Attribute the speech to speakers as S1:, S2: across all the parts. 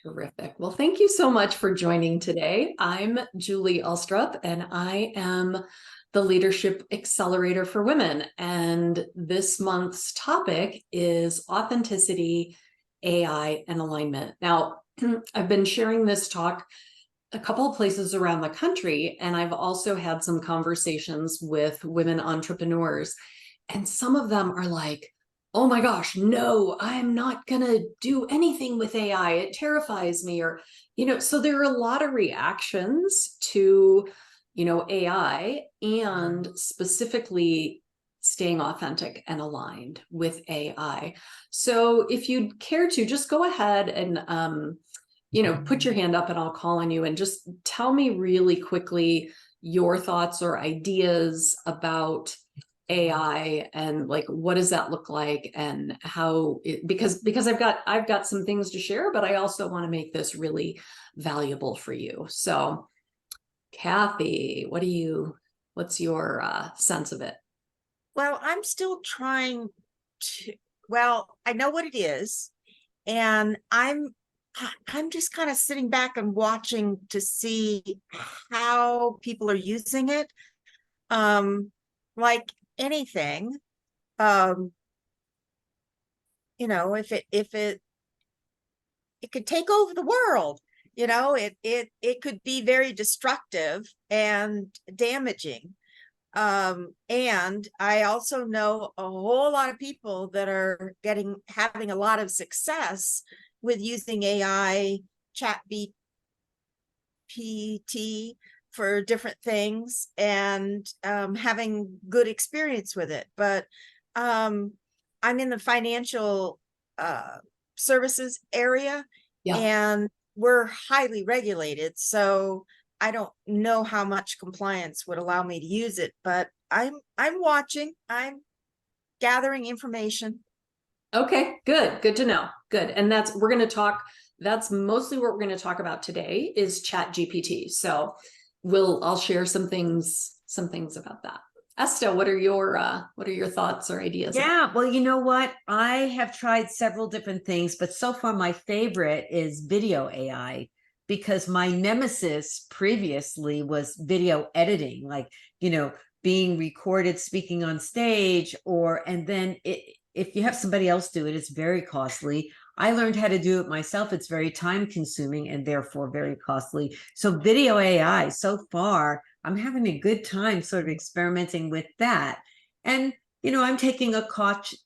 S1: Terrific. Well, thank you so much for joining today. I'm Julie Alstrup, and I am the Leadership Accelerator for Women. And this month's topic is authenticity, AI, and alignment. Now, I've been sharing this talk a couple of places around the country, and I've also had some conversations with women entrepreneurs. And some of them are like, oh my gosh, no, I'm not going to do anything with AI. It terrifies me. Or, so there are a lot of reactions to, AI and specifically staying authentic and aligned with AI. So if you'd care to, just go ahead and, put your hand up and I'll call on you and just tell me really quickly your thoughts or ideas about AI and like what does that look like and how because I've got some things to share, but I also want to make this really valuable for you. So Kathy, what's your sense of it?
S2: Well, I'm still trying to, I know what it is, and I'm just kind of sitting back and watching to see how people are using it. Like anything, if it could take over the world, it could be very destructive and damaging. And I also know a whole lot of people that are having a lot of success with using AI, chat GPT for different things and having good experience with it. But I'm in the financial services area,
S1: Yeah.
S2: and we're highly regulated. So I don't know how much compliance would allow me to use it, but I'm watching, I'm gathering information.
S1: Okay, good to know. Good. And that's mostly what we're going to talk about today is chat GPT. So I'll share some things about that. Estelle, what are your thoughts or ideas?
S3: Yeah, well, you know what? I have tried several different things, but so far my favorite is video AI, because my nemesis previously was video editing, like, being recorded, speaking on stage, and then if you have somebody else do it, it's very costly. I learned how to do it myself. It's very time consuming and therefore very costly. So video AI, so far, I'm having a good time sort of experimenting with that. And, I'm taking a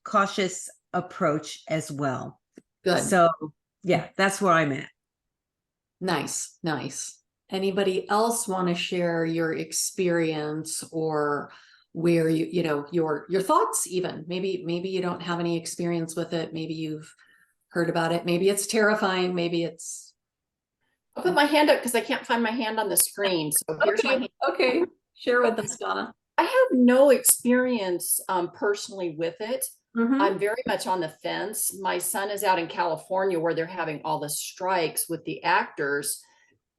S3: cautious approach as well.
S1: Good.
S3: So yeah, that's where I'm at.
S1: Nice. Anybody else want to share your experience or where your thoughts even? Maybe you don't have any experience with it. Maybe you've heard about it. Maybe it's terrifying. Maybe it's.
S4: I'll put my hand up because I can't find my hand on the screen. So here's my hand.
S1: Okay. Share with us, Donna.
S4: I have no experience personally with it.
S1: Mm-hmm.
S4: I'm very much on the fence. My son is out in California where they're having all the strikes with the actors.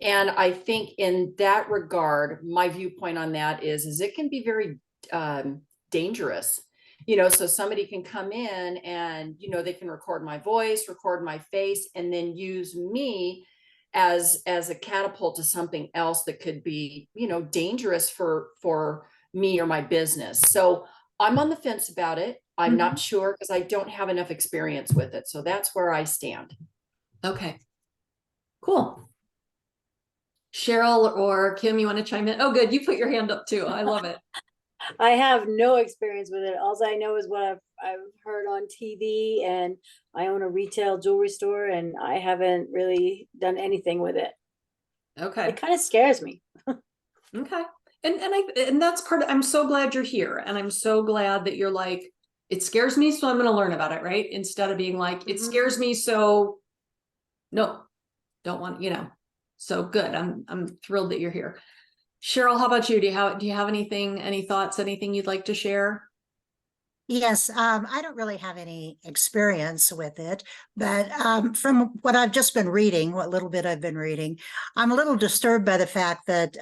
S4: And I think in that regard, my viewpoint on that is it can be very dangerous. So somebody can come in and, they can record my voice, record my face, and then use me as a catapult to something else that could be, dangerous for me or my business. So I'm on the fence about it. I'm not sure because I don't have enough experience with it. So that's where I stand.
S1: Okay, cool. Cheryl or Kim, you want to chime in? Oh, good. You put your hand up too. I love it.
S5: I have no experience with it. All I know is what I've heard on TV, and I own a retail jewelry store, and I haven't really done anything with it.
S1: Okay.
S5: It kind of scares me.
S1: Okay. And that's I'm so glad you're here. And I'm so glad that you're like, it scares me, so I'm going to learn about it, right? Instead of being like, it scares me, so no, don't want, So good. I'm thrilled that you're here. Cheryl, how about you? Do you have any thoughts, anything you'd like to share?
S6: Yes, I don't really have any experience with it, but from what I've just been reading, what little bit I've been reading, I'm a little disturbed by the fact that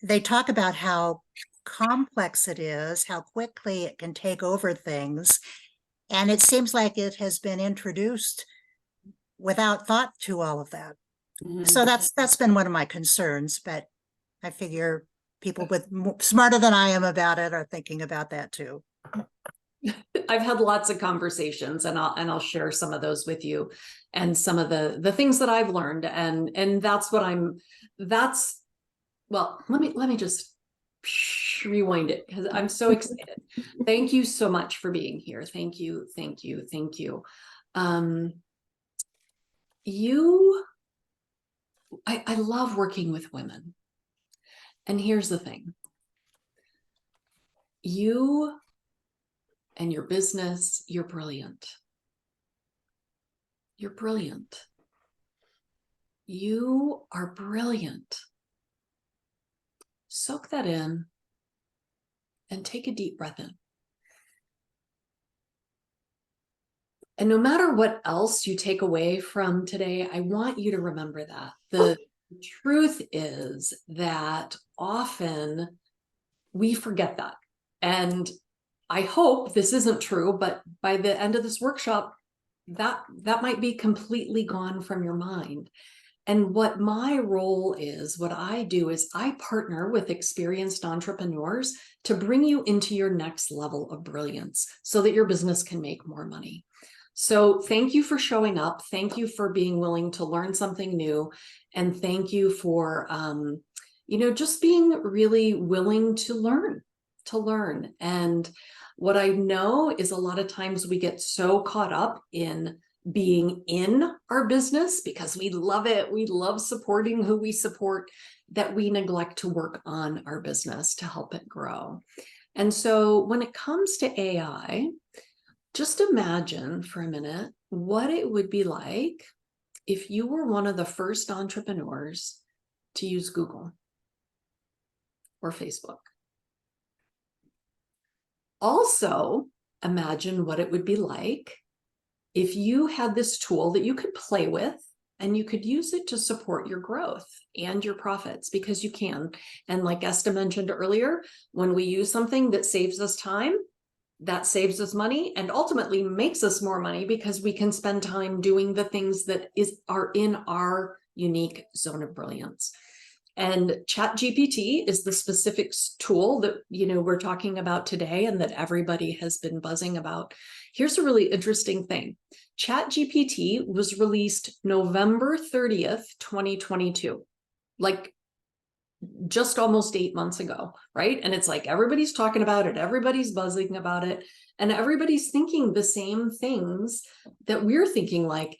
S6: they talk about how complex it is, how quickly it can take over things. And it seems like it has been introduced without thought to all of that.
S4: Mhm.
S6: So that's been one of my concerns, but I figure people with smarter than I am about it are thinking about that too.
S1: I've had lots of conversations, and I'll share some of those with you, and some of the things that I've learned, and that's what well, let me just rewind it, because I'm so excited. Thank you so much for being here. Thank you, thank you, thank you. I love working with women. And here's the thing. You and your business, you're brilliant. You're brilliant. You are brilliant. Soak that in and take a deep breath in. And no matter what else you take away from today, I want you to remember that. The truth is that often we forget that. And I hope this isn't true, but by the end of this workshop, that might be completely gone from your mind. And what my role is, what I do is I partner with experienced entrepreneurs to bring you into your next level of brilliance so that your business can make more money. So thank you for showing up. Thank you for being willing to learn something new. And thank you for, just being really willing to learn. And what I know is a lot of times we get so caught up in being in our business because we love it. We love supporting who we support, that we neglect to work on our business to help it grow. And so when it comes to AI, just imagine for a minute what it would be like if you were one of the first entrepreneurs to use Google or Facebook. Also, imagine what it would be like if you had this tool that you could play with and you could use it to support your growth and your profits, because you can. And like Esther mentioned earlier, when we use something that saves us time, that saves us money and ultimately makes us more money, because we can spend time doing the things that are in our unique zone of brilliance. And ChatGPT is the specific tool that we're talking about today and that everybody has been buzzing about. Here's a really interesting thing. ChatGPT was released November 30th, 2022, like just almost 8 months ago, right? And it's like everybody's talking about it, everybody's buzzing about it, and everybody's thinking the same things that we're thinking, like,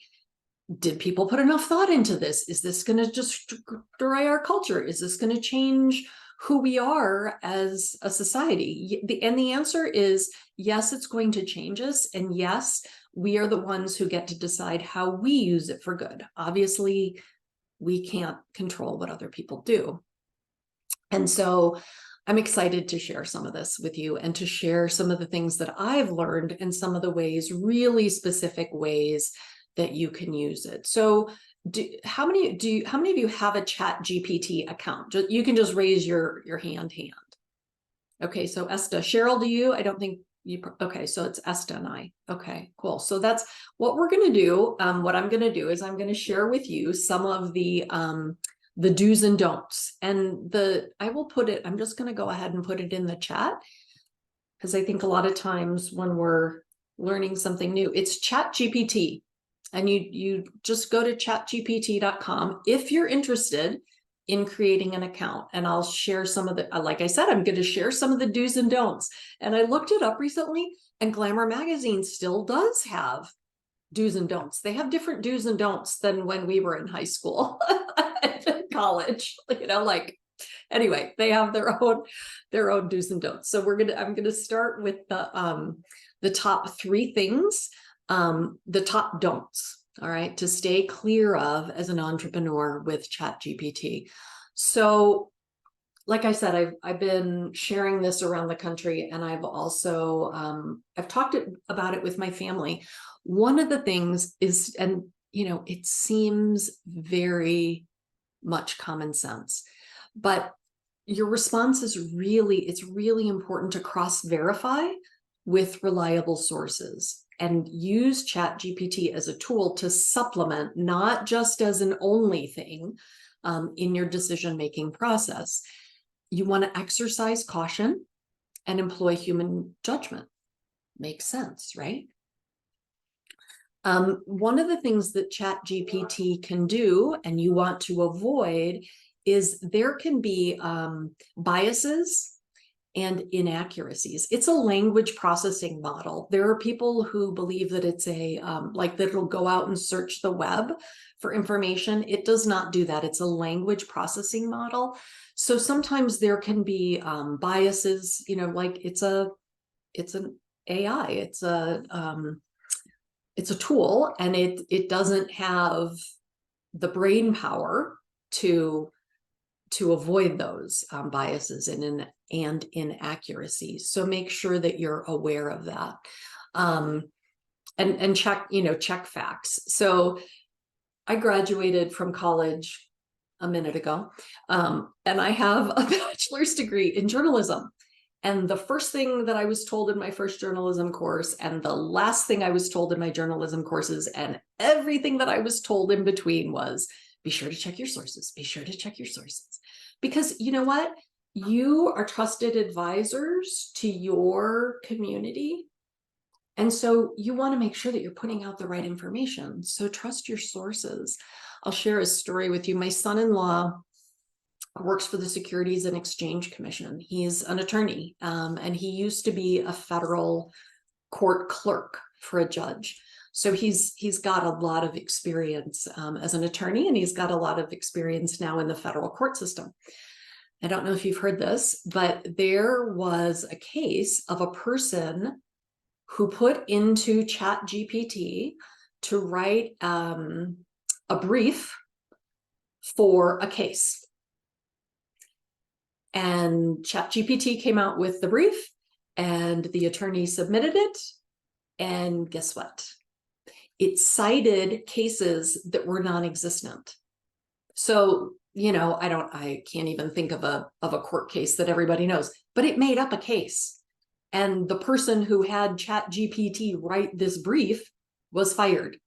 S1: did people put enough thought into this? Is this going to just destroy our culture? Is this going to change who we are as a society? And the answer is yes, it's going to change us. And yes, we are the ones who get to decide how we use it for good. Obviously, we can't control what other people do. And so I'm excited to share some of this with you and to share some of the things that I've learned and some of the ways, really specific ways, that you can use it. So how many of you have a ChatGPT account? You can just raise your hand. Okay, so Esta. Cheryl, do you? I don't think you. Okay, so it's Esta and I. Okay, cool. So that's what we're going to do. What I'm going to do is I'm going to share with you some of the do's and don'ts. And I will put it, I'm just going to go ahead and put it in the chat, because I think a lot of times when we're learning something new, it's ChatGPT. And you just go to chatgpt.com if you're interested in creating an account. And I'll share some of the, like I said, I'm going to share some of the do's and don'ts. And I looked it up recently, and Glamour Magazine still does have do's and don'ts. They have different do's and don'ts than when we were in high school, college, anyway, they have their own do's and don'ts. So I'm going to start with the top 3 things. The top don'ts, all right, to stay clear of as an entrepreneur with ChatGPT. So, like I said, I've been sharing this around the country, and I've also I've talked about it with my family. One of the things is, and it seems very much common sense, but your response is it's really important to cross-verify with reliable sources. and use ChatGPT as a tool to supplement, not just as an only thing in your decision-making process. You want to exercise caution and employ human judgment. Makes sense, right? One of the things that ChatGPT can do, and you want to avoid, is there can be biases and inaccuracies. It's a language processing model. There are people who believe that it's a like that it'll go out and search the web for information. It does not do that. It's a language processing model. So sometimes there can be biases, you know, like it's an AI, it's a tool, and it doesn't have the brain power to avoid those biases and inaccuracies. So make sure that you're aware of that, and check, you know, check facts. So I graduated from college a minute ago, and I have a bachelor's degree in journalism. And the first thing that I was told in my first journalism course, and the last thing I was told in my journalism courses, and everything that I was told in between was, be sure to check your sources, be sure to check your sources. Because you know what? You are trusted advisors to your community. And so you want to make sure that you're putting out the right information. So trust your sources. I'll share a story with you. My son-in-law works for the Securities and Exchange Commission. He's an attorney, and he used to be a federal court clerk for a judge. So he's got a lot of experience as an attorney, and he's got a lot of experience now in the federal court system. I don't know if you've heard this, but there was a case of a person who put into ChatGPT to write a brief for a case. And ChatGPT came out with the brief, and the attorney submitted it. And guess what? It cited cases that were non-existent. So, you know, I can't even think of a court case that everybody knows, but it made up a case. And the person who had ChatGPT write this brief was fired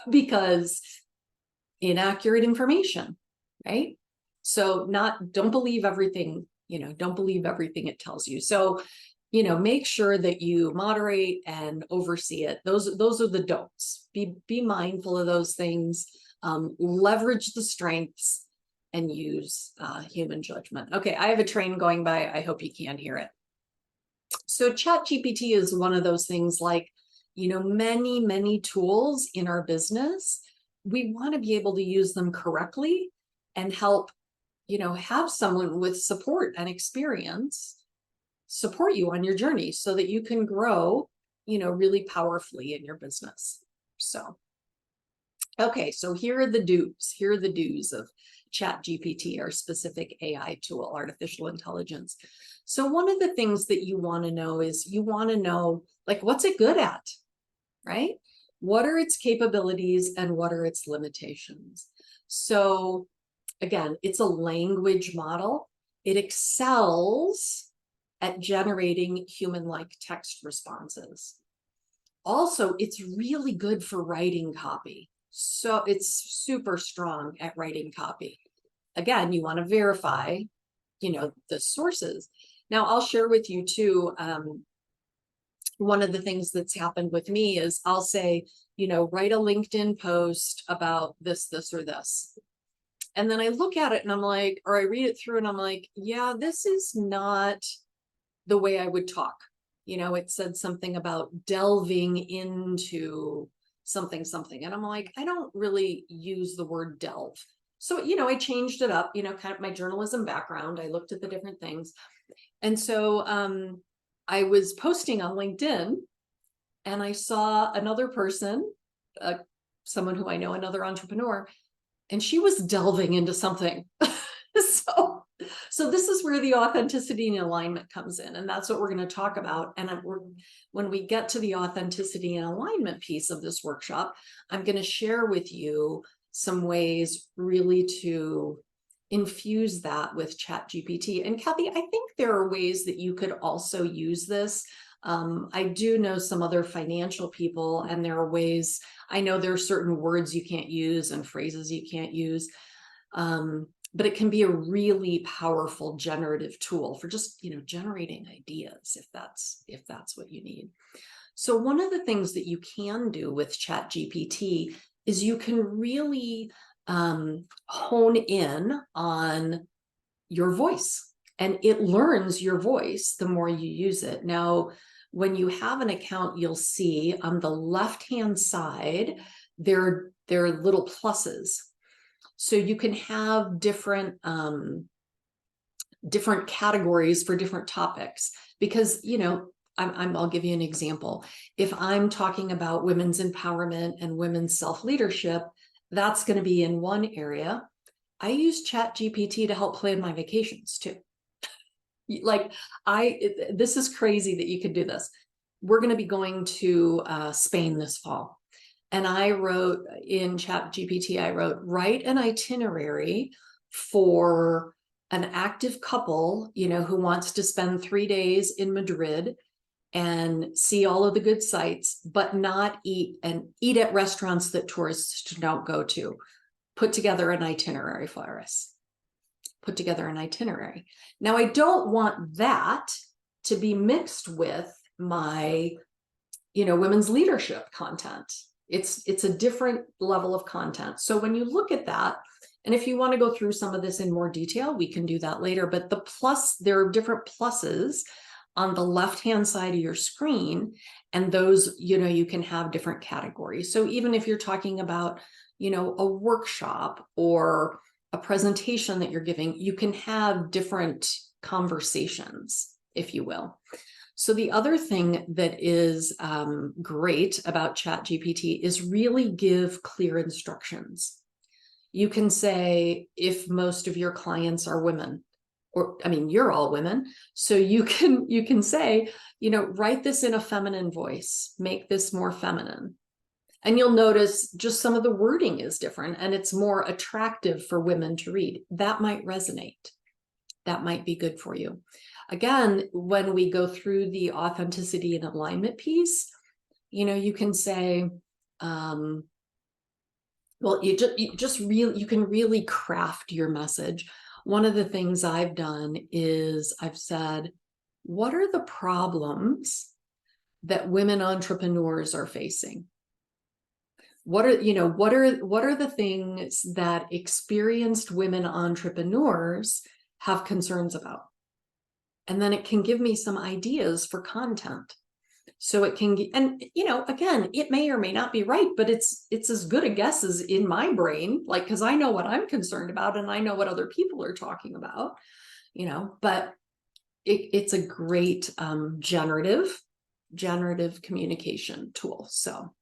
S1: because inaccurate information, right? So don't believe everything, you know, don't believe everything it tells you. So, you know, make sure that you moderate and oversee it. Those are the don'ts. Be mindful of those things. Leverage the strengths and use human judgment. Okay, I have a train going by. I hope you can hear it. So ChatGPT is one of those things, like, you know, many tools in our business. We want to be able to use them correctly and help, you know, have someone with support and experience support you on your journey so that you can grow, you know, really powerfully in your business. So, okay, so here are the do's. Here are the do's of ChatGPT, our specific AI tool, artificial intelligence. So one of the things that you want to know is, you want to know, like, what's it good at, right? What are its capabilities and what are its limitations? So again, it's a language model. It excels at generating human-like text responses. Also, it's really good for writing copy. So it's super strong at writing copy. Again, you want to verify, you know, the sources. Now, I'll share with you too, one of the things that's happened with me is I'll say, you know, write a LinkedIn post about this, or this. And then I look at it and I'm like, or I read it through and I'm like, yeah, this is not the way I would talk. You know, it said something about delving into something. And I'm like, I don't really use the word delve. So, you know, I changed it up, you know, kind of my journalism background. I looked at the different things. And so I was posting on LinkedIn and I saw another person, someone who I know, another entrepreneur, and she was delving into something. So this is where the authenticity and alignment comes in. And that's what we're going to talk about. And when we get to the authenticity and alignment piece of this workshop, I'm going to share with you some ways really to infuse that with ChatGPT. And Kathy, I think there are ways that you could also use this I do know some other financial people, and there are ways, I know there are certain words you can't use and phrases you can't use. But it can be a really powerful generative tool for just, generating ideas if that's what you need. So one of the things that you can do with ChatGPT is you can really hone in on your voice, and it learns your voice the more you use it. Now, when you have an account, you'll see on the left-hand side, there are little pluses. So you can have different categories for different topics, because, I'll give you an example. If I'm talking about women's empowerment and women's self-leadership, that's going to be in one area. I use ChatGPT to help plan my vacations too. This is crazy that you could do this. We're going to be going to Spain this fall. And I wrote in ChatGPT, write an itinerary for an active couple, who wants to spend 3 days in Madrid and see all of the good sights, but not eat at restaurants that tourists don't go to. Put together an itinerary for us. Put together an itinerary. Now, I don't want that to be mixed with my, women's leadership content. It's a different level of content. So when you look at that, and if you want to go through some of this in more detail, we can do that later. But there are different pluses on the left-hand side of your screen, and those, you can have different categories. So even if you're talking about, a workshop or a presentation that you're giving, you can have different conversations, if you will. So the other thing that is great about ChatGPT is really give clear instructions. You can say, if most of your clients are women, you're all women, so you can say, write this in a feminine voice, make this more feminine. And you'll notice just some of the wording is different, and it's more attractive for women to read. That might resonate. That might be good for you. Again, when we go through the authenticity and alignment piece, you can say, you can really craft your message. One of the things I've done is I've said, what are the problems that women entrepreneurs are facing? What are the things that experienced women entrepreneurs have concerns about? And then it can give me some ideas for content. So it can, and again, it may or may not be right, but it's as good a guess as in my brain, because I know what I'm concerned about and I know what other people are talking about, but it's a great generative communication tool. So,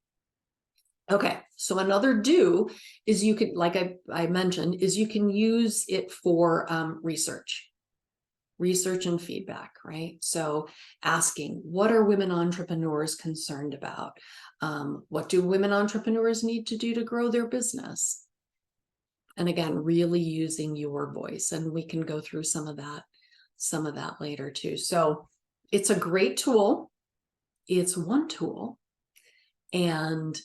S1: okay. So another do is you can, like I mentioned, is you can use it for research and feedback, right? So asking, what are women entrepreneurs concerned about? What do women entrepreneurs need to do to grow their business? And again, really using your voice, and we can go through some of that later too. So it's a great tool. It's one tool, and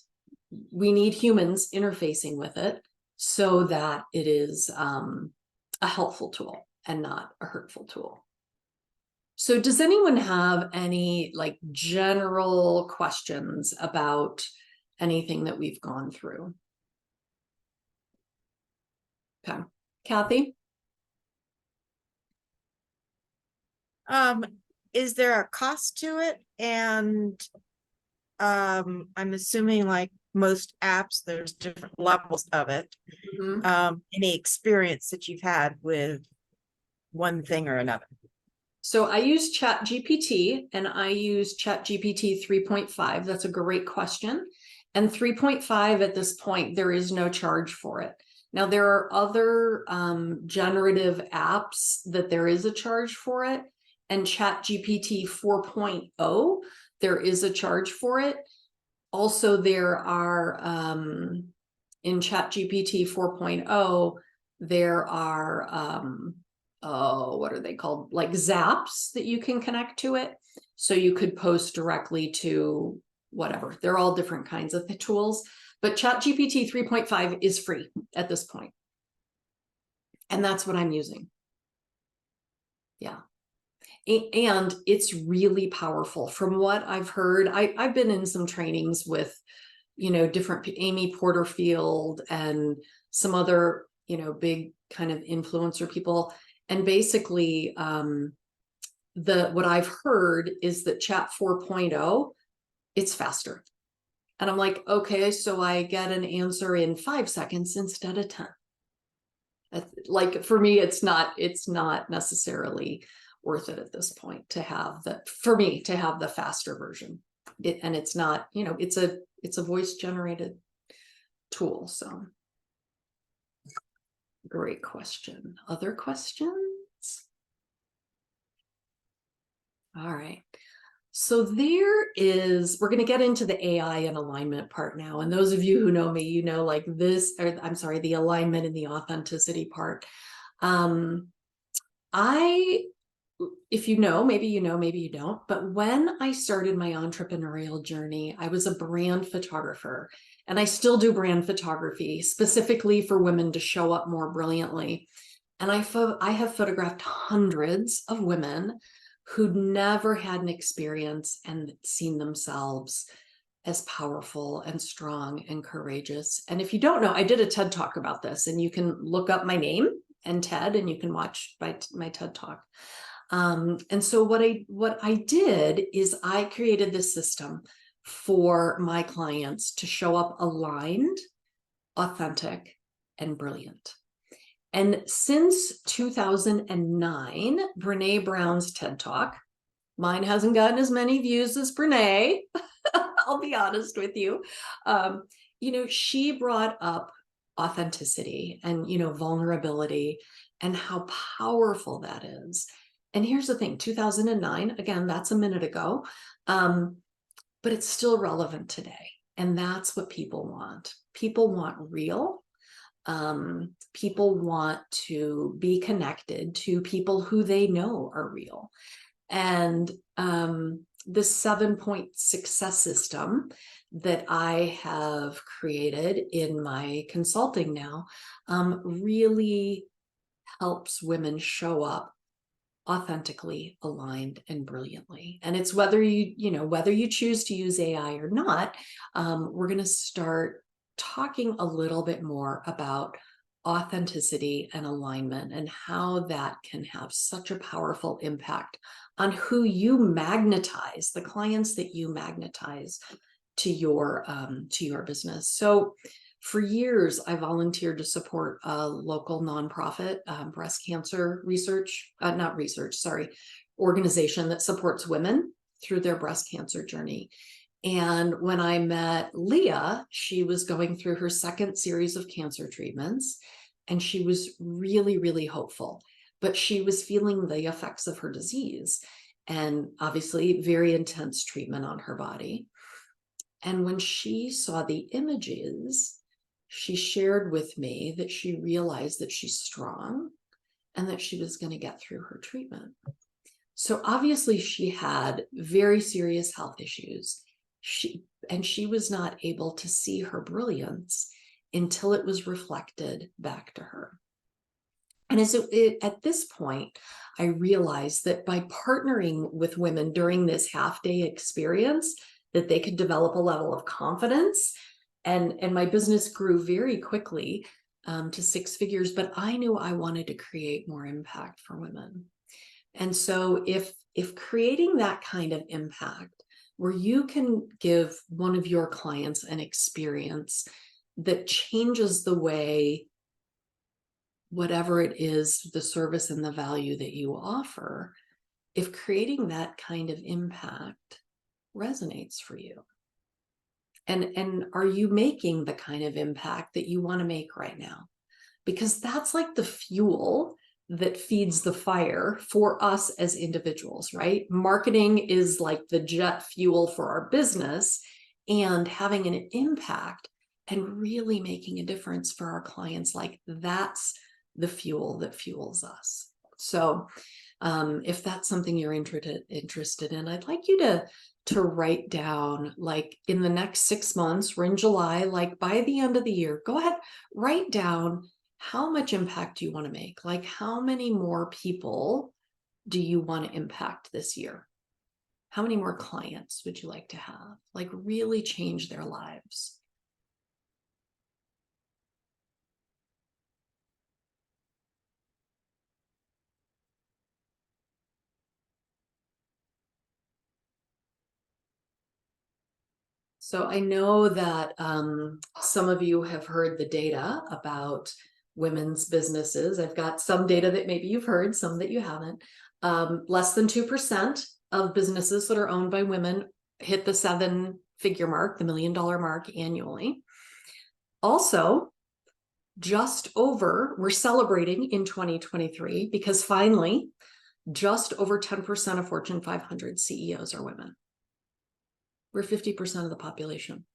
S1: we need humans interfacing with it so that it is a helpful tool and not a hurtful tool. So does anyone have any general questions about anything that we've gone through? Okay, Kathy?
S2: Is there a cost to it? And I'm assuming, like most apps, there's different levels of it.
S1: Mm-hmm.
S2: Any experience that you've had with one thing or another?
S1: So I use ChatGPT, and I use ChatGPT 3.5. That's a great question. And 3.5 at this point, there is no charge for it. Now, there are other generative apps that there is a charge for it. And ChatGPT 4.0, there is a charge for it. Also, there are, in ChatGPT 4.0, there are, what are they called? Like zaps that you can connect to it. So you could post directly to whatever. They're all different kinds of tools, but ChatGPT 3.5 is free at this point. And that's what I'm using. Yeah. And it's really powerful. From what I've heard, I've been in some trainings with, different Amy Porterfield and some other, big kind of influencer people. And basically, what I've heard is that Chat 4.0, it's faster. And I'm like, okay, so I get an answer in 5 seconds instead of 10. Like, for me, it's not necessarily worth it at this point to have the faster version. And it's not, it's a voice generated tool. So great question. Other questions? All right. So we're going to get into the AI and alignment part now. And those of you who know me, like this, or I'm sorry, the alignment and the authenticity part. If you know, maybe you don't, but when I started my entrepreneurial journey, I was a brand photographer, and I still do brand photography specifically for women to show up more brilliantly. And I have photographed hundreds of women who'd never had an experience and seen themselves as powerful and strong and courageous. And if you don't know, I did a TED Talk about this, and you can look up my name and TED, and you can watch my TED Talk. And so what I did is I created this system for my clients to show up aligned, authentic, and brilliant. And since 2009, Brene Brown's TED Talk, mine hasn't gotten as many views as Brene, I'll be honest with you. She brought up authenticity and, vulnerability and how powerful that is. And here's the thing, 2009, again, that's a minute ago, but it's still relevant today. And that's what people want. People want real. People want to be connected to people who they know are real. And this 7-point success system that I have created in my consulting now really helps women show up authentically, aligned, and brilliantly. And it's whether you choose to use AI or not, we're going to start talking a little bit more about authenticity and alignment and how that can have such a powerful impact on who you magnetize, the clients that you magnetize to your business. So for years, I volunteered to support a local nonprofit breast cancer organization that supports women through their breast cancer journey. And when I met Leah, she was going through her second series of cancer treatments, and she was really, really hopeful, but she was feeling the effects of her disease and obviously very intense treatment on her body. And when she saw the images, she shared with me that she realized that she's strong and that she was going to get through her treatment. So obviously she had very serious health issues. She was not able to see her brilliance until it was reflected back to her. And at this point, I realized that by partnering with women during this half-day experience, that they could develop a level of confidence. And my business grew very quickly to 6 figures, but I knew I wanted to create more impact for women. And so if creating that kind of impact, where you can give one of your clients an experience that changes the way, whatever it is, the service and the value that you offer, if creating that kind of impact resonates for you, and are you making the kind of impact that you want to make right now? Because that's like the fuel that feeds the fire for us as individuals, right? Marketing is like the jet fuel for our business, and having an impact and really making a difference for our clients, like that's the fuel that fuels us. So If that's something you're interested in, I'd like you to write down, like, in the next 6 months, we're in July, like by the end of the year, go ahead, write down how much impact you want to make. Like, how many more people do you want to impact this year? How many more clients would you like to have? Like, really change their lives. So I know that some of you have heard the data about women's businesses. I've got some data that maybe you've heard, some that you haven't. Less than 2% of businesses that are owned by women hit the 7-figure mark, the $1 million mark annually. Also, we're celebrating in 2023 because finally, just over 10% of Fortune 500 CEOs are women. We're 50% of the population.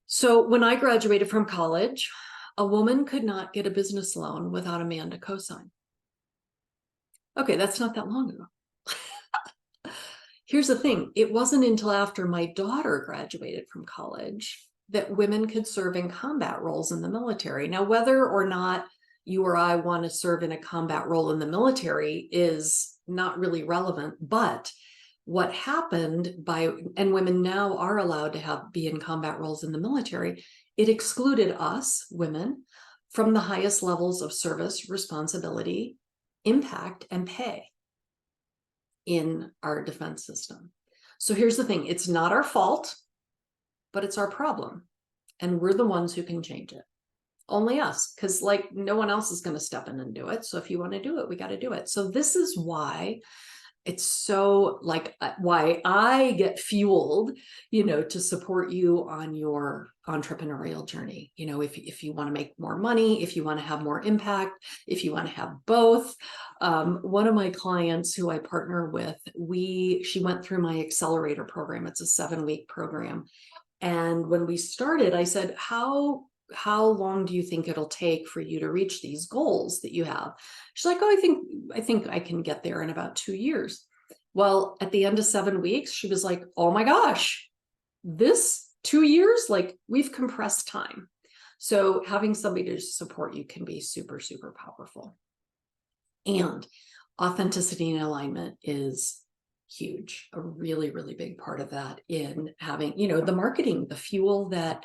S1: So when I graduated from college, a woman could not get a business loan without a man to co-sign. Okay, that's not that long ago. Here's the thing. It wasn't until after my daughter graduated from college that women could serve in combat roles in the military. Now, whether or not you or I want to serve in a combat role in the military is not really relevant, but what happened and women now are allowed to be in combat roles in the military, it excluded us, women, from the highest levels of service, responsibility, impact, and pay in our defense system. So here's the thing, it's not our fault, but it's our problem. And we're the ones who can change it. Only us, because like no one else is going to step in and do it. So if you want to do it, we got to do it. So this is why it's so like why I get fueled, to support you on your entrepreneurial journey. If you want to make more money, if you want to have more impact, if you want to have both. One of my clients who I partner with, she went through my accelerator program. It's a 7-week program. And when we started, I said, how long do you think it'll take for you to reach these goals that you have? She's like, oh, I think I can get there in about 2 years. Well, at the end of 7 weeks, she was like, oh my gosh, this 2 years, like we've compressed time. So having somebody to support you can be super, super powerful. And authenticity and alignment is huge, a really, really big part of that in having, the marketing, the fuel that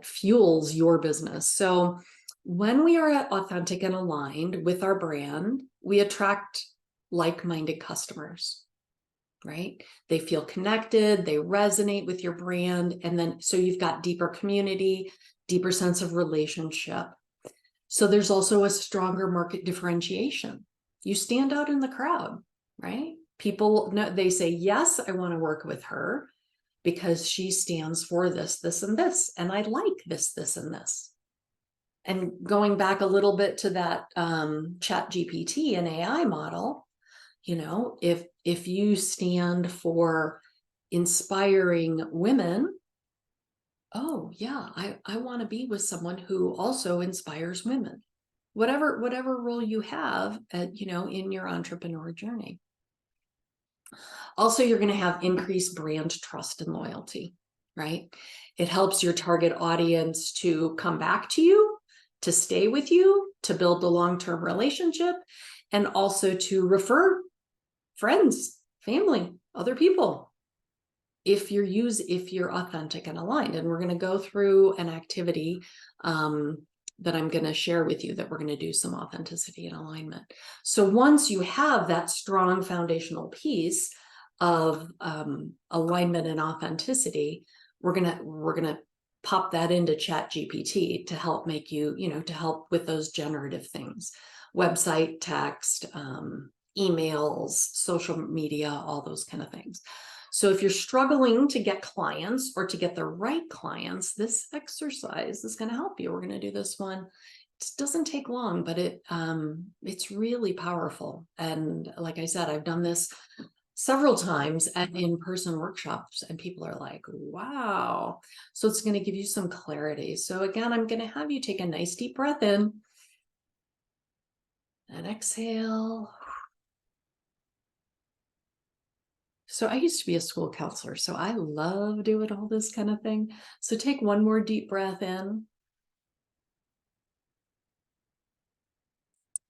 S1: fuels your business. So when we are authentic and aligned with our brand, we attract like-minded customers, right? They feel connected, they resonate with your brand. And then, so you've got deeper community, deeper sense of relationship. So there's also a stronger market differentiation. You stand out in the crowd, right? People know, they say, yes, I want to work with her because she stands for this, this, and this. And I like this, this, and this. And going back a little bit to that Chat GPT and AI model, if you stand for inspiring women, oh yeah, I want to be with someone who also inspires women, whatever role you have at, in your entrepreneur journey. Also, you're going to have increased brand trust and loyalty, right? It helps your target audience to come back to you, to stay with you, to build the long-term relationship, and also to refer friends, family, other people, if you're authentic and aligned. And we're going to go through an activity that I'm going to share with you that we're going to do some authenticity and alignment. So once you have that strong foundational piece of alignment and authenticity, we're gonna pop that into Chat GPT to help make you, to help with those generative things, website, text, emails, social media, all those kind of things. So if you're struggling to get clients or to get the right clients, this exercise is going to help you. We're going to do this one. It doesn't take long, but it's really powerful. And like I said, I've done this several times at in-person workshops, and people are like, wow. So it's going to give you some clarity. So again, I'm going to have you take a nice deep breath in And exhale. So I used to be a school counselor, so I love doing all this kind of thing. So take one more deep breath in.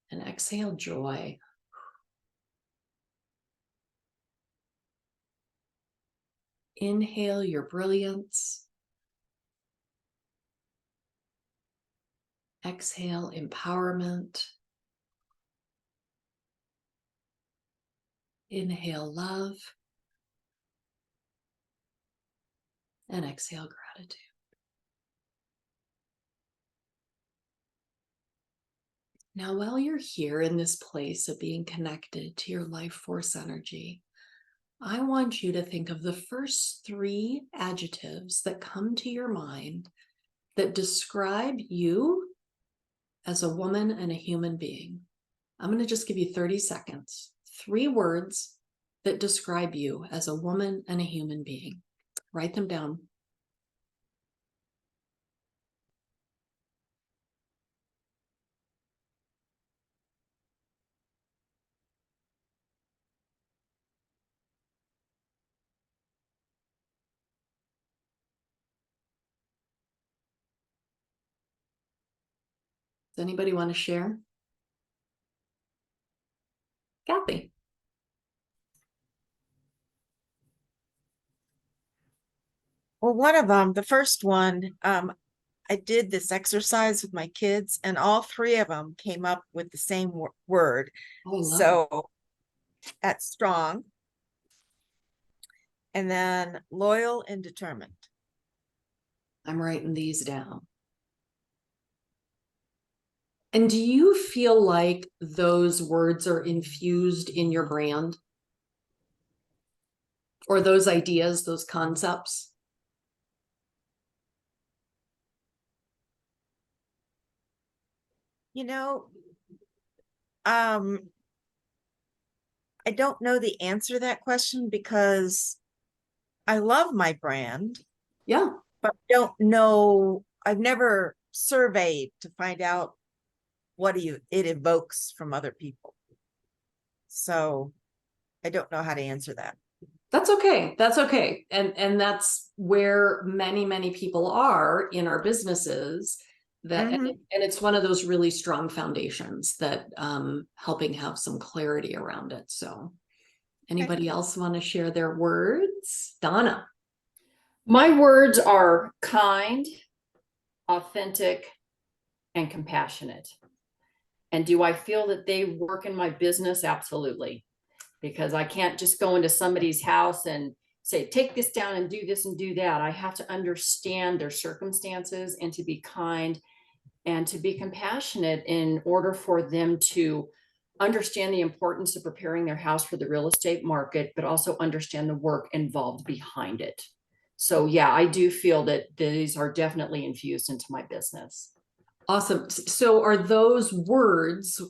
S1: And exhale joy. Inhale your brilliance. Exhale empowerment. Inhale love. And exhale gratitude. Now, while you're here in this place of being connected to your life force energy, I want you to think of the first 3 adjectives that come to your mind that describe you as a woman and a human being. I'm going to just give you 30 seconds. 3 words that describe you as a woman and a human being. Write them down. Does anybody want to share? Kathy.
S2: Well, one of them, the first one, I did this exercise with my kids, and all 3 of them came up with the same word.
S1: Oh,
S2: So that's strong. And then loyal and determined.
S1: I'm writing these down. And do you feel like those words are infused in your brand? Or those ideas, those concepts?
S2: You know, I don't know the answer to that question because I love my brand,
S1: Yeah.
S2: but don't know. I've never surveyed to find out what it evokes from other people. So I don't know how to answer that.
S1: That's okay. That's okay. And that's where many people are in our businesses, that and it's one of those really strong foundations that helping have some clarity around it. So anybody else want to share their words? Donna.
S4: My words are kind, authentic, and compassionate. And do I feel that they work in my business? Absolutely. Because I can't just go into somebody's house and say, take this down and do this and do that. I have to understand their circumstances and to be kind and to be compassionate in order for them to understand the importance of preparing their house for the real estate market, but also understand the work involved behind it. So yeah, I do feel that these are definitely infused into my business.
S1: Awesome. So are those words,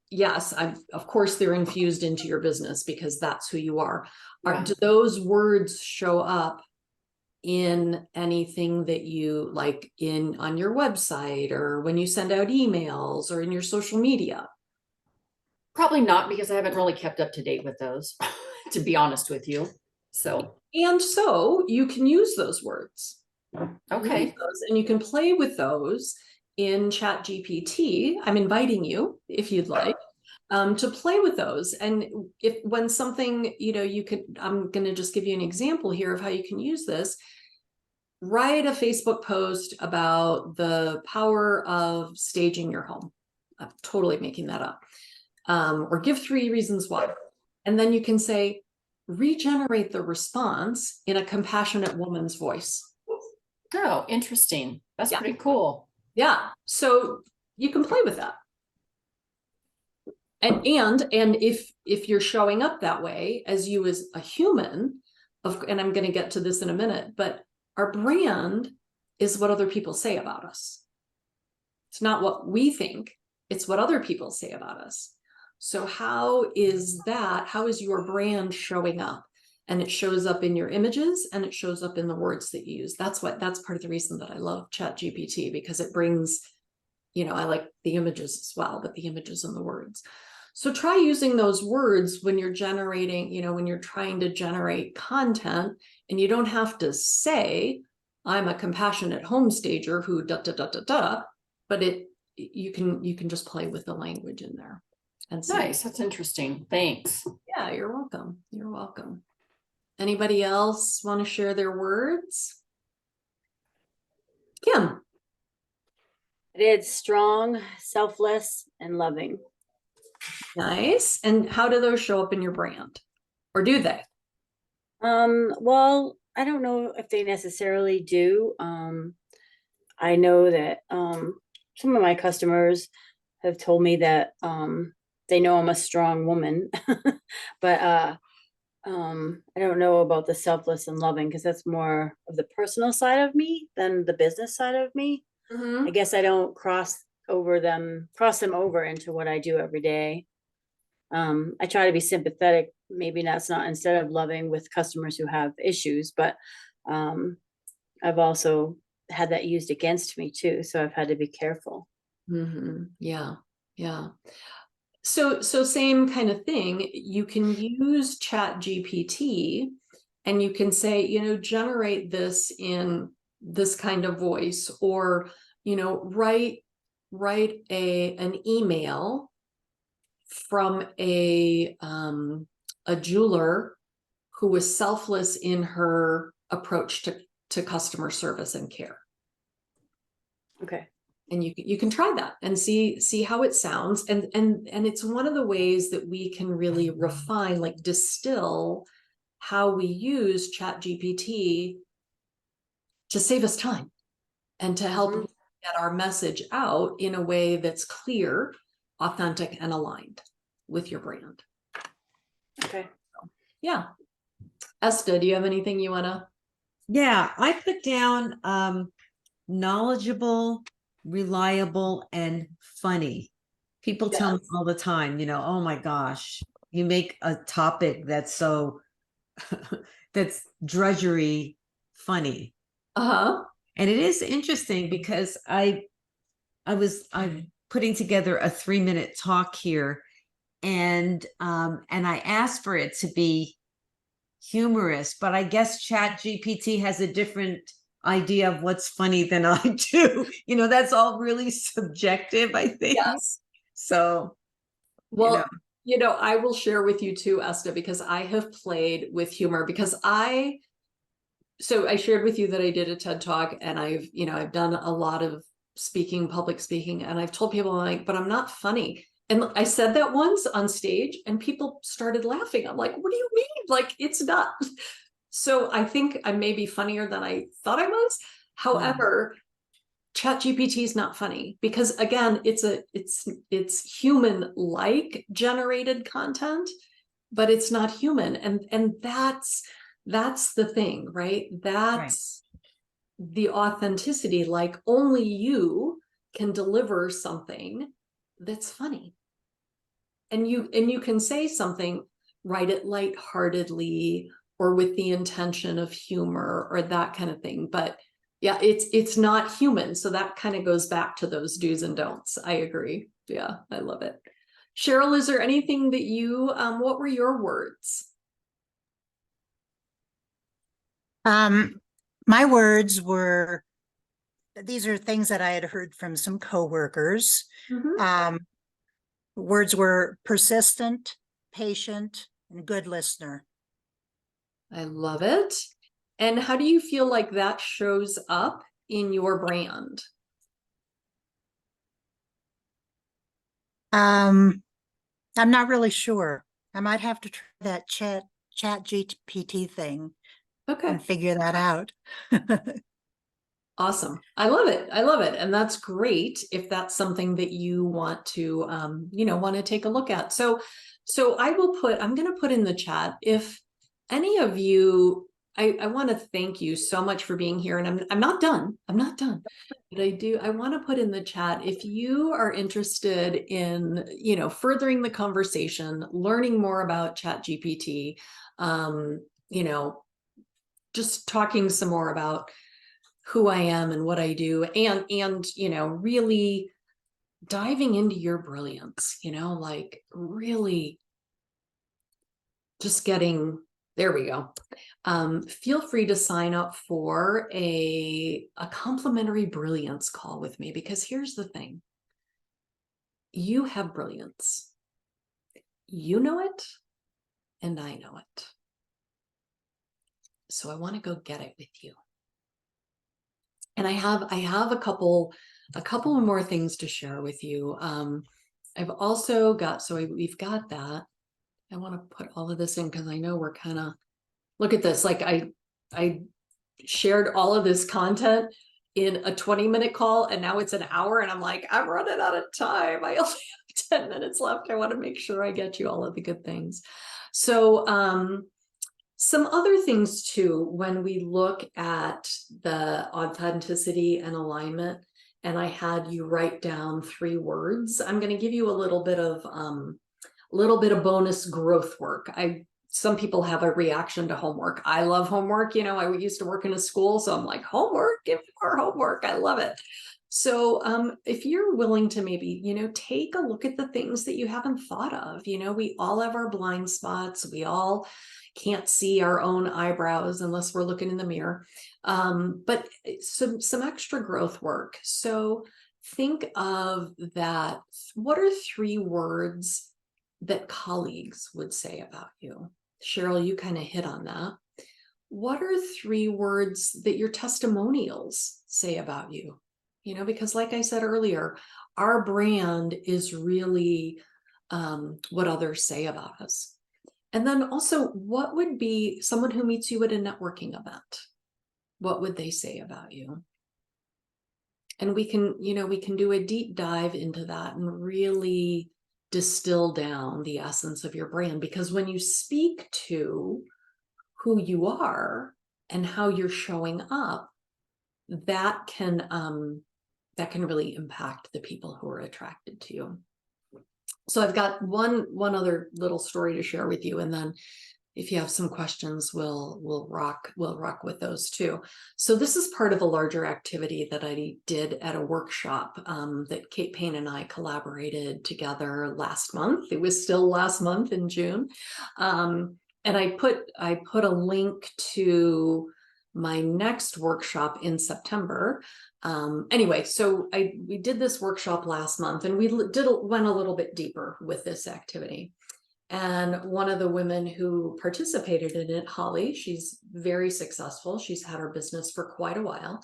S1: yes, of course they're infused into your business because that's who you are.
S4: Yeah.
S1: Do those words show up in anything that you like on your website or when you send out emails or in your social media?
S4: Probably not, because I haven't really kept up to date with those, to be honest with you. So
S1: you can use those words.
S4: Okay.
S1: And you can play with those in ChatGPT. I'm inviting you, if you'd like, to play with those. And when something, I'm going to just give you an example here of how you can use this. Write a Facebook post about the power of staging your home. I'm totally making that up. Or give 3 reasons why. And then you can say, regenerate the response in a compassionate woman's voice.
S4: Oh, interesting. That's pretty cool.
S1: Yeah. So you can play with that. And if you're showing up that way as you as a human, and I'm going to get to this in a minute, but our brand is what other people say about us. It's not what we think, it's what other people say about us. So how is your brand showing up? And it shows up in your images and it shows up in the words that you use. That's part of the reason that I love ChatGPT, because it brings I like the images as well, but the images and the words. So try using those words when you're generating, when you're trying to generate content, and you don't have to say, I'm a compassionate homestager who da da da da da, but you can just play with the language in there and see.
S4: Nice. That's interesting. Thanks.
S1: Yeah, you're welcome. You're welcome. Anybody else want to share their words? Kim.
S5: It's strong, selfless, and loving.
S1: Nice. And how do those show up in your brand? Or do they?
S5: Well, I don't know if they necessarily do. I know that some of my customers have told me that they know I'm a strong woman, but I don't know about the selfless and loving, because that's more of the personal side of me than the business side of me. I guess I don't cross them over into what I do every day. I try to be sympathetic. Maybe that's not, instead of loving, with customers who have issues, but I've also had that used against me too. So I've had to be careful.
S1: Yeah. Yeah. So same kind of thing. You can use Chat GPT and you can say, generate this in this kind of voice, or, write an email from a jeweler who was selfless in her approach to customer service and care.
S5: Okay.
S1: And you can try that and see how it sounds. And it's one of the ways that we can really refine, like distill how we use Chat GPT to save us time and to help get our message out in a way that's clear, authentic, and aligned with your brand.
S5: Okay.
S1: Yeah. Esta, do you have anything you want to?
S3: Yeah, I put down knowledgeable, reliable, and funny. People tell me all the time, oh my gosh, you make a topic that's so that's drudgery funny. And it is interesting because I'm putting together a 3-minute talk here, and I asked for it to be humorous, but I guess Chat GPT has a different idea of what's funny than I do. That's all really subjective, I think.
S1: Yes.
S3: So,
S1: well, I will share with you too, Esta, because I have played with humor, because I shared with you that I did a TED Talk, and I've done a lot of public speaking, and I've told people, I'm like, but I'm not funny. And I said that once on stage and people started laughing. I'm like, what do you mean? Like, it's not. So I think I may be funnier than I thought I was. However, ChatGPT is not funny, because again, it's human-like generated content, but it's not human. And that's the thing, right? That's the authenticity. Like, only you can deliver something that's funny. And you can say something, write it lightheartedly or with the intention of humor or that kind of thing. But yeah, it's not human. So that kind of goes back to those do's and don'ts. I agree. Yeah, I love it. Cheryl, is there anything that what were your words?
S6: My words were, these are things that I had heard from some coworkers. Words were persistent, patient, and good listener.
S1: I love it. And how do you feel like that shows up in your brand?
S6: I'm not really sure. I might have to try that chat GPT thing.
S1: Okay.
S6: And figure that out.
S1: Awesome. I love it. I love it. And that's great if that's something that you want to, want to take a look at. So I'm going to put in the chat, if any of you, I want to thank you so much for being here. And I'm not done. But I want to put in the chat, if you are interested in, furthering the conversation, learning more about ChatGPT, just talking some more about who I am and what I do, and really diving into your brilliance, like really just getting, there we go. Feel free to sign up for a complimentary brilliance call with me, because here's the thing. You have brilliance. You know it, and I know it. So I want to go get it with you. And I have a couple more things to share with you. I've also got, we've got that. I want to put all of this in because I know we're kind of, look at this. Like I shared all of this content in a 20-minute call, and now it's an hour, and I'm like, I'm running out of time. I only have 10 minutes left. I want to make sure I get you all of the good things. So some other things too, when we look at the authenticity and alignment, and I had you write down 3 words, I'm going to give you a little bit of bonus growth work. Some people have a reaction to homework. I love homework. I used to work in a school, so I'm like, homework, give me more homework. I love it. So if you're willing to maybe, take a look at the things that you haven't thought of, we all have our blind spots. We all can't see our own eyebrows unless we're looking in the mirror. But some extra growth work. So think of that. What are 3 words that colleagues would say about you? Cheryl, you kind of hit on that. What are 3 words that your testimonials say about you? Because like I said earlier, our brand is really what others say about us. And then also, what would be someone who meets you at a networking event? What would they say about you? And we can do a deep dive into that and really distill down the essence of your brand, because when you speak to who you are and how you're showing up, that can really impact the people who are attracted to you. So I've got one other little story to share with you, and then if you have some questions, we'll rock with those too. So this is part of a larger activity that I did at a workshop that Kate Payne and I collaborated together last month. It was still last month in June, and I put a link to my next workshop in September. Anyway, so we did this workshop last month, and we went a little bit deeper with this activity. And one of the women who participated in it, Holly, she's very successful. She's had her business for quite a while.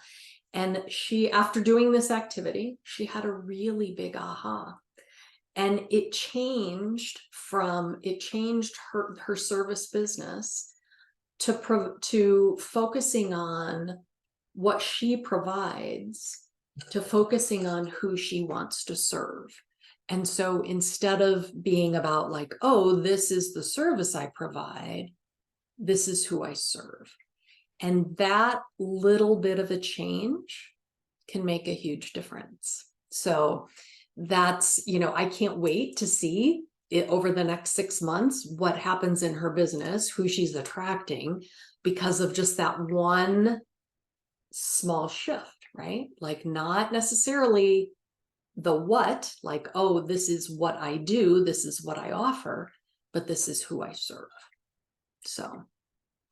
S1: And after doing this activity, she had a really big aha. And it changed her service business to focusing on what she provides, to focusing on who she wants to serve. And so instead of being about like, oh, this is the service I provide, this is who I serve. And that little bit of a change can make a huge difference. So that's, I can't wait to see it over the next 6 months, what happens in her business, who she's attracting because of just that one small shift, right? Like not necessarily the what, like, oh, this is what I do, this is what I offer, but this is who I serve. So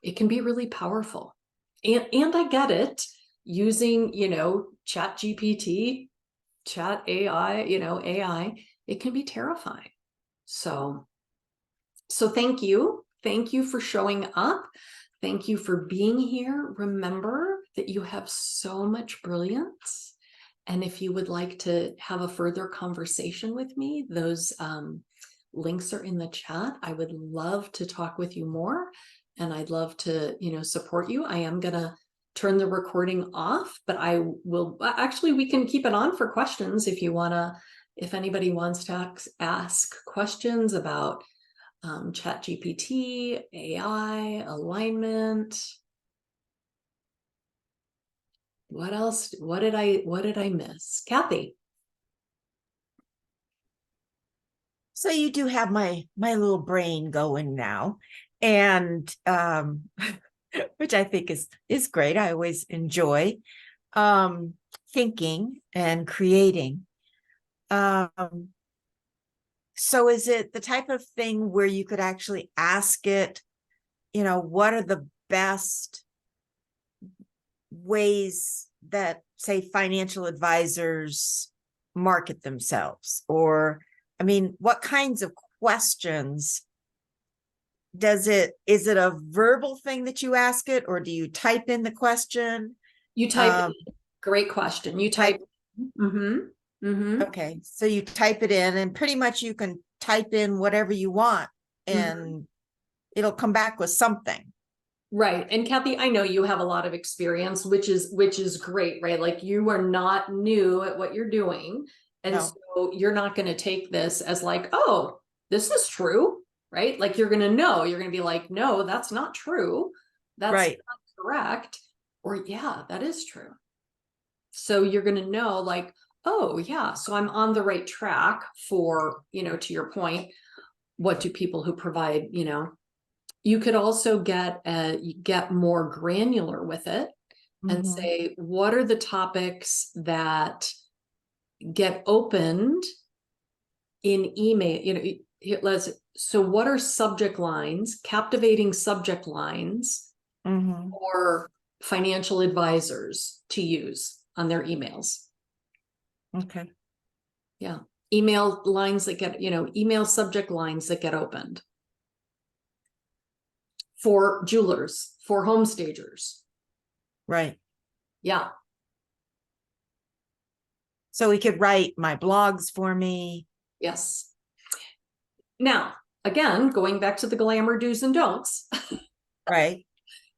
S1: it can be really powerful. And I get it, using, chat GPT, chat AI, AI, it can be terrifying. So thank you. Thank you for showing up. Thank you for being here. Remember that you have so much brilliance. And if you would like to have a further conversation with me, those links are in the chat. I would love to talk with you more, and I'd love to, support you. I am going to turn the recording off, but I will actually, we can keep it on for questions if anybody wants to ask questions about ChatGPT, AI, alignment. What else? What did I miss? Kathy.
S2: So you do have my little brain going now, and which I think is great. I always enjoy thinking and creating. So is it the type of thing where you could actually ask it, what are the best ways that, say, financial advisors market themselves? Or, I mean, what kinds of questions is it a verbal thing that you ask it, or do you type in the question?
S1: You type, great question. You type,
S2: Okay, so you type it in, and pretty much you can type in whatever you want, and it'll come back with something.
S1: Right. And Kathy, I know you have a lot of experience, which is great, right? Like, you are not new at what you're doing. And
S2: No.
S1: so you're not going to take this as like, oh, this is true, right? Like, you're going to know, you're going to be like, no, that's not true. That's
S2: Right.
S1: not correct. Or yeah, that is true. So you're going to know, like, oh yeah, so I'm on the right track for, to your point, what do people who provide, you could also get more granular with it and say, what are the topics that get opened in email? So what are subject lines, captivating subject lines for financial advisors to use on their emails?
S2: Okay.
S1: Yeah. Email lines that get, email subject lines that get opened. For jewelers, for home stagers.
S2: Right.
S1: Yeah.
S2: So we could write my blogs for me.
S1: Yes. Now, again, going back to the glamour do's and don'ts.
S2: Right.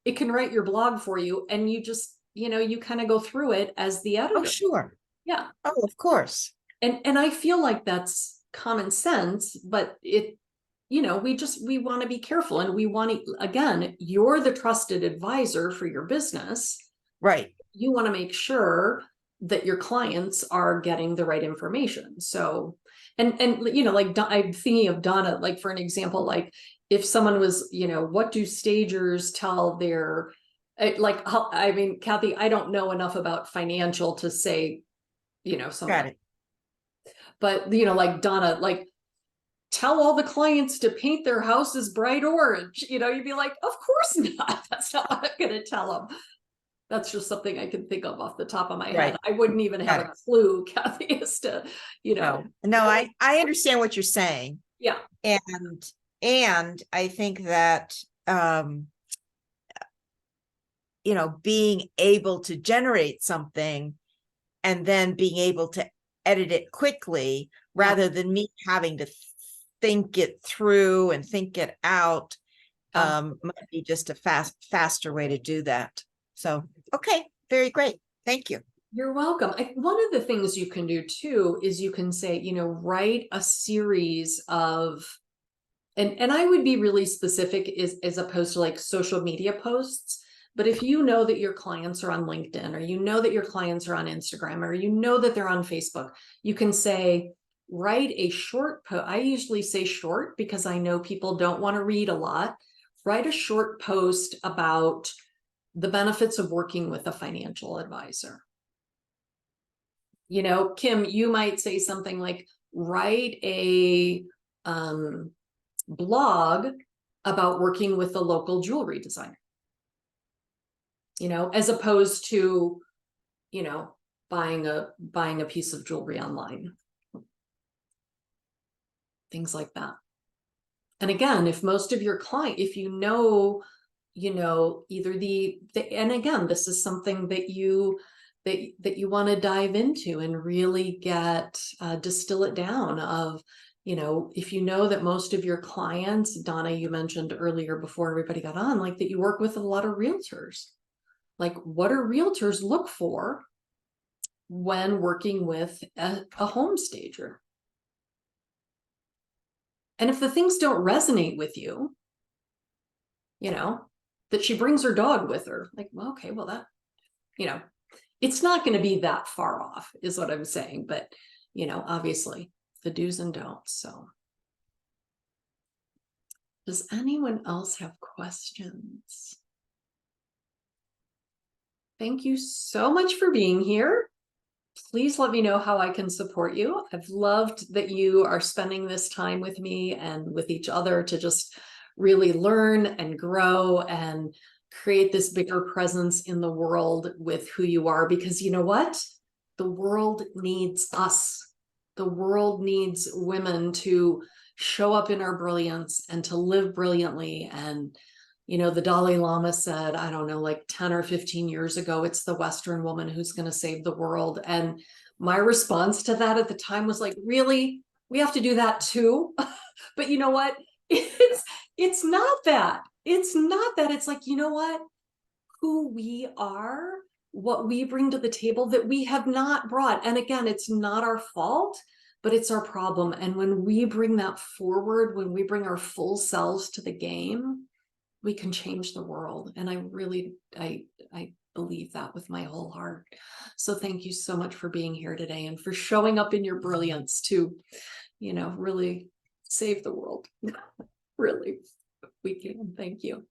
S1: It can write your blog for you, and you just, you kind of go through it as the editor.
S2: Oh, sure.
S1: Yeah.
S2: Oh, of course.
S1: And I feel like that's common sense, but we want to be careful, and we want to, again, you're the trusted advisor for your business.
S2: Right.
S1: You want to make sure that your clients are getting the right information. So, and like, I'm thinking of Donna, like, for an example, like, if someone was, what do stagers tell their, I mean, Kathy, I don't know enough about financial to say, something.
S2: Got it.
S1: But, like Donna, like, tell all the clients to paint their houses bright orange. You'd be like, of course not. That's not what I'm going to tell them. That's just something I can think of off the top of my head. I wouldn't even have a clue, Kathy, as to,
S2: No, I understand what you're saying.
S1: Yeah.
S2: And I think that, being able to generate something and then being able to edit it quickly, rather than me having to think it through and think it out, might be just a faster way to do that. So, okay, very great. Thank you.
S1: You're welcome. One of the things you can do too is you can say, write a series of, and I would be really specific as opposed to like social media posts. But if you know that your clients are on LinkedIn, or you know that your clients are on Instagram, or you know that they're on Facebook, you can say, write a short post. I usually say short because I know people don't want to read a lot. Write a short post about the benefits of working with a financial advisor. Kim, you might say something like, write a blog about working with a local jewelry designer. As opposed to, buying a piece of jewelry online. Things like that. And again, if most of your client, if either and again, this is something that you want to dive into and really get, distill it down of, if you know that most of your clients, Donna, you mentioned earlier before everybody got on, like, that you work with a lot of realtors. Like, what do realtors look for when working with a home stager? And if the things don't resonate with you, that she brings her dog with her, like, well, okay, well, that, it's not going to be that far off, is what I'm saying. But, obviously the do's and don'ts. So does anyone else have questions? Thank you so much for being here. please let me know how I can support you. I've loved that you are spending this time with me and with each other to just really learn and grow and create this bigger presence in the world with who you are, because you know what? The world needs us. The world needs women to show up in our brilliance and to live brilliantly. And, you know, the Dalai Lama said, I don't know, like 10 or 15 years ago, it's the Western woman who's going to save the world. And my response to that at the time was like, really? We have to do that too? But you know what? It's not that. It's not that. It's like, you know what? Who we are, what we bring to the table that we have not brought. And again, it's not our fault, but it's our problem. And when we bring that forward, when we bring our full selves to the game, we can change the world. And I believe that with my whole heart. So thank you so much for being here today and for showing up in your brilliance to, you know, really save the world. Really, we can. Thank you.